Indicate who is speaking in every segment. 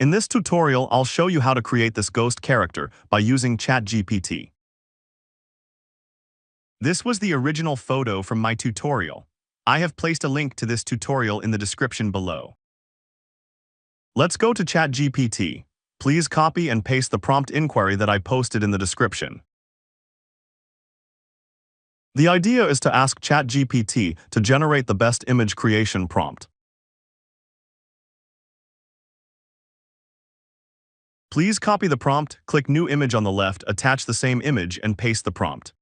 Speaker 1: In this tutorial, I'll show you how to create this ghost character by using ChatGPT. This was the original photo from my tutorial. I have placed a link to this tutorial in the description below. Let's go to ChatGPT. Please copy and paste the prompt inquiry that I posted in the description. The idea is to ask ChatGPT to generate the best image creation prompt. Please copy the prompt, click New Image on the left, attach the same image, and paste the prompt.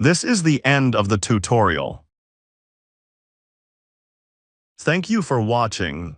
Speaker 1: This is the end of the tutorial. Thank you for watching.